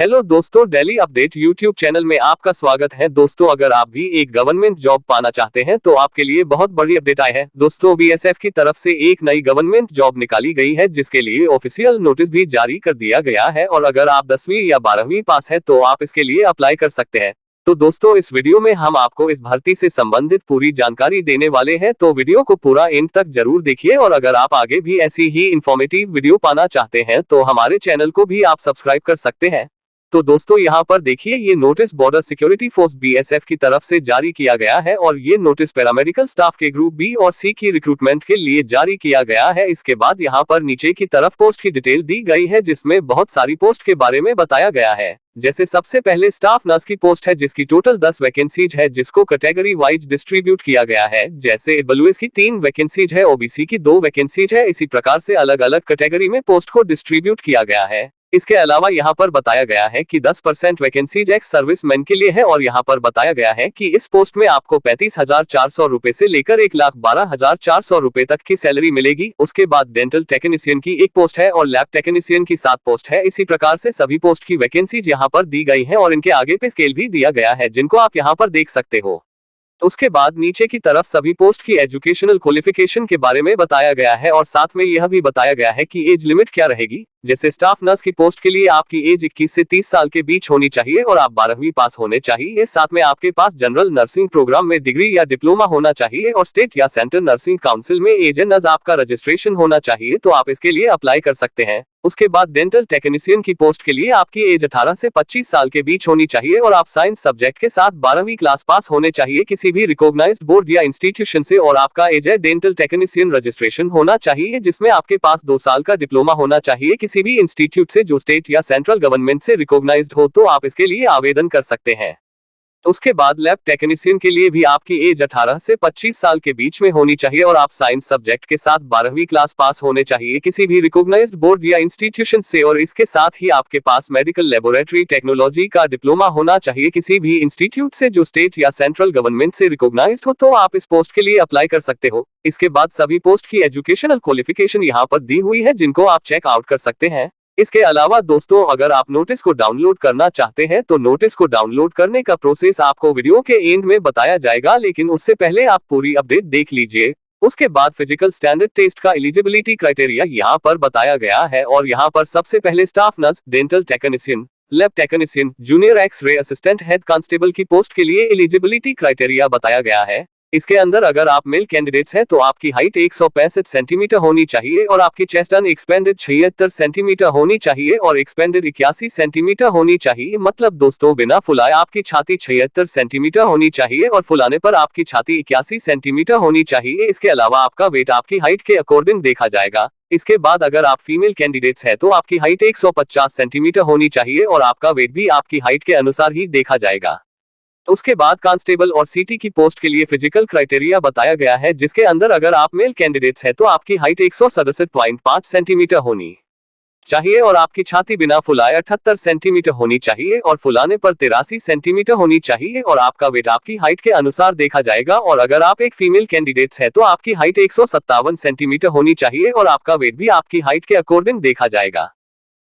Hello दोस्तों, daily update YouTube channel में आपका स्वागत है। दोस्तों, अगर आप भी एक गवर्नमेंट जॉब पाना चाहते हैं तो आपके लिए बहुत बड़ी अपडेट आई है। दोस्तों, बीएसएफ की तरफ से एक नई गवर्नमेंट जॉब निकाली गई है जिसके लिए ऑफिशियल नोटिस भी जारी कर दिया गया है और अगर आप 10वीं या 12वीं पास है तो आप इसके लिए अप्लाई कर सकते हैं। तो दोस्तों, इस वीडियो में हम आपको इस भर्ती से संबंधित पूरी जानकारी देने वाले हैं, तो वीडियो को पूरा एंड तक जरूर देखिए। और अगर आप आगे भी ऐसी ही इंफॉर्मेटिव वीडियो पाना चाहते हैं तो हमारे चैनल को भी आप सब्सक्राइब कर सकते हैं। तो दोस्तों, यहाँ पर देखिए, ये notice border security force BSF की तरफ से जारी किया गया है और ये नोटिस पैरामेडिकल स्टाफ के ग्रुप बी और सी की रिक्रूटमेंट के लिए जारी किया गया है। इसके बाद यहाँ पर नीचे की तरफ पोस्ट की डिटेल दी गई है जिसमें बहुत सारी पोस्ट के बारे में बताया गया है। जैसे सबसे पहले स्टाफ नर्स की पोस्ट है जिसकी टोटल 10 वैकेंसीज है जिसको कैटेगरी वाइज डिस्ट्रीब्यूट किया गया है। जैसे ईडब्ल्यूएस की 3 वैकेंसीज है, ओबीसी की 2 वैकेंसीज है। इसी प्रकार से अलग अलग कैटेगरी में पोस्ट को डिस्ट्रीब्यूट किया गया है। इसके अलावा यहाँ पर बताया गया है कि 10% वैकेंसीज एक्स सर्विसमैन के लिए है और यहाँ पर बताया गया है कि इस पोस्ट में आपको 35,400 रुपए से लेकर 1,12,400 रुपए तक की सैलरी मिलेगी। उसके बाद डेंटल टेक्नीशियन की एक पोस्ट है और लैब टेक्नीशियन की 7 पोस्ट है। इसी प्रकार से सभी पोस्ट की वैकेंसीज यहाँ पर दी गई है और इनके आगे पे स्केल भी दिया गया है जिनको आप यहाँ पर देख सकते हो। उसके बाद नीचे की तरफ सभी पोस्ट की एजुकेशनल क्वालिफिकेशन के बारे में बताया गया है और साथ में यह भी बताया गया है कि एज लिमिट क्या रहेगी। जैसे स्टाफ नर्स की पोस्ट के लिए आपकी एज 21 से 30 साल के बीच होनी चाहिए और आप 12वीं पास होने चाहिए। साथ में आपके पास जनरल नर्सिंग प्रोग्राम में डिग्री या डिप्लोमा होना चाहिए और स्टेट या सेंट्रल नर्सिंग काउंसिल में एजेंट आपका रजिस्ट्रेशन होना चाहिए, तो आप इसके लिए अप्लाई कर सकते हैं। उसके बाद डेंटल टेक्नीशियन की पोस्ट के लिए आपकी एज 18 से 25 साल के बीच होनी चाहिए और आप साइंस सब्जेक्ट के साथ 12वीं क्लास पास होने चाहिए किसी भी रिकॉग्नाइज्ड बोर्ड या इंस्टीट्यूशन से और आपका एज है डेंटल टेक्नीशियन रजिस्ट्रेशन होना चाहिए जिसमें आपके पास 2 साल का डिप्लोमा होना चाहिए किसी भी इंस्टीट्यूट से जो स्टेट या सेंट्रल गवर्नमेंट से रिकॉग्नाइज्ड हो, तो आप इसके लिए आवेदन कर सकते हैं। उसके बाद लैब टेक्नीशियन के लिए भी आपकी एज 18 से 25 साल के बीच में होनी चाहिए और आप साइंस सब्जेक्ट के साथ 12वीं क्लास पास होने चाहिए किसी भी रिकॉग्नाइज्ड बोर्ड या इंस्टीट्यूशन से और इसके साथ ही आपके पास मेडिकल लेबोरेटरी टेक्नोलॉजी का डिप्लोमा होना चाहिए किसी भी इंस्टीट्यूट से जो स्टेट या सेंट्रल गवर्नमेंट से रिकॉग्नाइज्ड हो, तो आप इस पोस्ट के लिए अप्लाई कर सकते हो। इसके बाद सभी पोस्ट की एजुकेशनल क्वालिफिकेशन यहाँ पर दी हुई है जिनको आप चेक आउट कर सकते हैं। इसके अलावा दोस्तों, अगर आप नोटिस को डाउनलोड करना चाहते हैं तो नोटिस को डाउनलोड करने का प्रोसेस आपको वीडियो के एंड में बताया जाएगा, लेकिन उससे पहले आप पूरी अपडेट देख लीजिए। उसके बाद फिजिकल स्टैंडर्ड टेस्ट का एलिजिबिलिटी क्राइटेरिया यहाँ पर बताया गया है और यहाँ पर सबसे पहले staff nurse, dental technician, lab technician, junior X ray assistant, head constable की पोस्ट के लिए एलिजिबिलिटी क्राइटेरिया बताया गया है। इसके अंदर अगर आप मेल कैंडिडेट्स हैं तो आपकी हाइट 165 सेंटीमीटर होनी चाहिए और आपकी चेस्ट अनएक्सपेंडेड 76 सेंटीमीटर होनी चाहिए और एक्सपेंडेड 81 सेंटीमीटर होनी चाहिए। मतलब दोस्तों, बिना फुलाए आपकी छाती 76 सेंटीमीटर होनी चाहिए और फुलाने पर आपकी छाती 81 सेंटीमीटर होनी चाहिए। इसके अलावा आपका वेट आपकी हाइट के अकॉर्डिंग देखा जाएगा। इसके बाद अगर आप फीमेल कैंडिडेट्स हैं तो आपकी हाइट 150 सेंटीमीटर होनी चाहिए और आपका वेट भी आपकी हाइट के अनुसार ही देखा जाएगा। उसके बाद कांस्टेबल और सीटी की पोस्ट के लिए फिजिकल क्राइटेरिया बताया गया है जिसके अंदर अगर आप मेल कैंडिडेट्स हैं तो आपकी हाइट 167.5 सेंटीमीटर होनी चाहिए और आपकी छाती बिना फुलाए 78 सेंटीमीटर होनी चाहिए और फुलाने पर 83 सेंटीमीटर होनी चाहिए और आपका वेट आपकी हाइट के अनुसार देखा जाएगा। और अगर आप एक फीमेल कैंडिडेट्स हैं तो आपकी हाइट 157 सेंटीमीटर होनी चाहिए और आपका वेट भी आपकी हाइट के अकॉर्डिंग देखा जाएगा।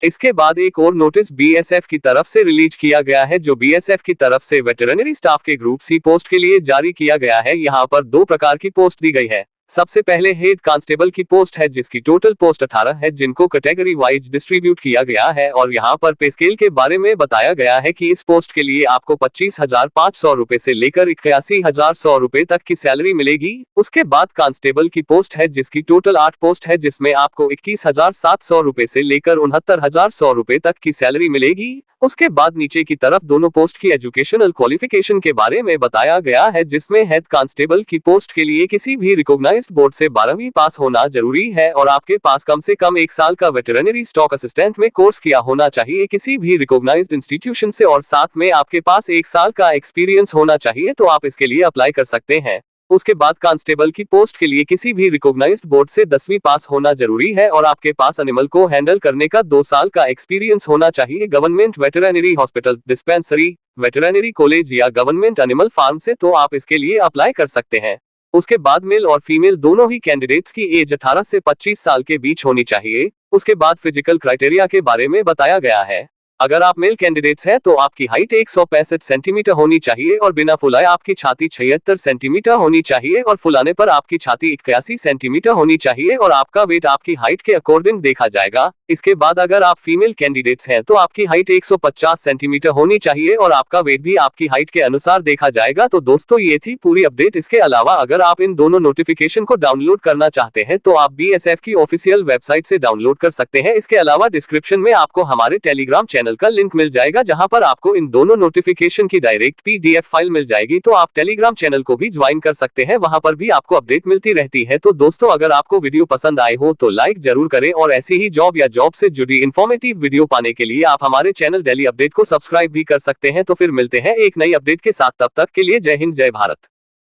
इसके बाद एक और नोटिस बीएसएफ की तरफ से रिलीज किया गया है जो बीएसएफ की तरफ से वेटरनरी स्टाफ के ग्रुप सी पोस्ट के लिए जारी किया गया है। यहाँ पर 2 प्रकार की पोस्ट दी गई है। सबसे पहले हेड कांस्टेबल की पोस्ट है जिसकी टोटल पोस्ट 18 है जिनको कैटेगरी वाइज डिस्ट्रीब्यूट किया गया है और यहाँ पर पे स्केल के बारे में बताया गया है कि इस पोस्ट के लिए आपको 25,500 रुपए से लेकर 81,100 रुपए तक की सैलरी मिलेगी। उसके बाद कांस्टेबल की पोस्ट है जिसकी टोटल 8 पोस्ट है जिसमें आपको 21,700 रुपए से लेकर 69,100 रुपए तक की सैलरी मिलेगी। उसके बाद नीचे की तरफ दोनों पोस्ट की एजुकेशनल क्वालिफिकेशन के बारे में बताया गया है जिसमें हेड कांस्टेबल की पोस्ट के लिए किसी भी रिकॉग्नाइज्ड बोर्ड से 12वीं पास होना जरूरी है और आपके पास कम से कम 1 साल का वेटरनरी स्टॉक असिस्टेंट में कोर्स किया होना चाहिए किसी भी रिकॉग्नाइज्ड इंस्टीट्यूशन से और साथ में आपके पास 1 साल का एक्सपीरियंस होना चाहिए, तो आप इसके लिए अप्लाई कर सकते हैं। उसके बाद कांस्टेबल की पोस्ट के लिए किसी भी रिकॉग्नाइज्ड बोर्ड से 10वीं पास होना जरूरी है और आपके पास एनिमल को हैंडल करने का 2 साल का एक्सपीरियंस होना चाहिए government veterinary hospital, dispensary, veterinary college या गवर्नमेंट एनिमल फार्म से, तो आप इसके लिए अप्लाई कर सकते हैं। उसके बाद मेल और फीमेल दोनों ही कैंडिडेट्स की एज 18 से 25 साल के बीच होनी चाहिए। उसके बाद फिजिकल क्राइटेरिया के बारे में बताया गया है। अगर आप मेल कैंडिडेट्स हैं तो आपकी हाइट 165 सेंटीमीटर होनी चाहिए और बिना फुलाए आपकी छाती 76 सेंटीमीटर होनी चाहिए और फुलाने पर आपकी छाती 81 सेंटीमीटर होनी चाहिए और आपका वेट आपकी हाइट के अकॉर्डिंग देखा जाएगा। इसके बाद अगर आप फीमेल कैंडिडेट्स हैं तो आपकी हाइट 150 सेंटीमीटर होनी चाहिए और आपका वेट भी आपकी हाइट के अनुसार देखा जाएगा। तो दोस्तों ये थी पूरी अपडेट। इसके अलावा अगर आप इन दोनों नोटिफिकेशन को डाउनलोड करना चाहते हैं तो आप बीएसएफ की ऑफिशियल वेबसाइट से डाउनलोड कर सकते हैं। इसके अलावा डिस्क्रिप्शन में आपको हमारे टेलीग्राम चैनल का लिंक मिल जाएगा जहां पर आपको इन दोनों नोटिफिकेशन की डायरेक्ट पीडीएफ फाइल मिल जाएगी। तो आप टेलीग्राम चैनल को भी ज्वाइन कर सकते हैं, वहां पर भी आपको अपडेट मिलती रहती है। तो दोस्तों अगर आपको वीडियो पसंद आए हो तो लाइक जरूर करें और ऐसी ही जॉब या जॉब से जुड़ी इंफॉर्मेटिव वीडियो पाने के लिए आप हमारे चैनल डेली अपडेट को सब्सक्राइब भी कर सकते हैं। तो फिर मिलते हैं एक नई अपडेट के साथ, तब तक के लिए जय हिंद जय भारत।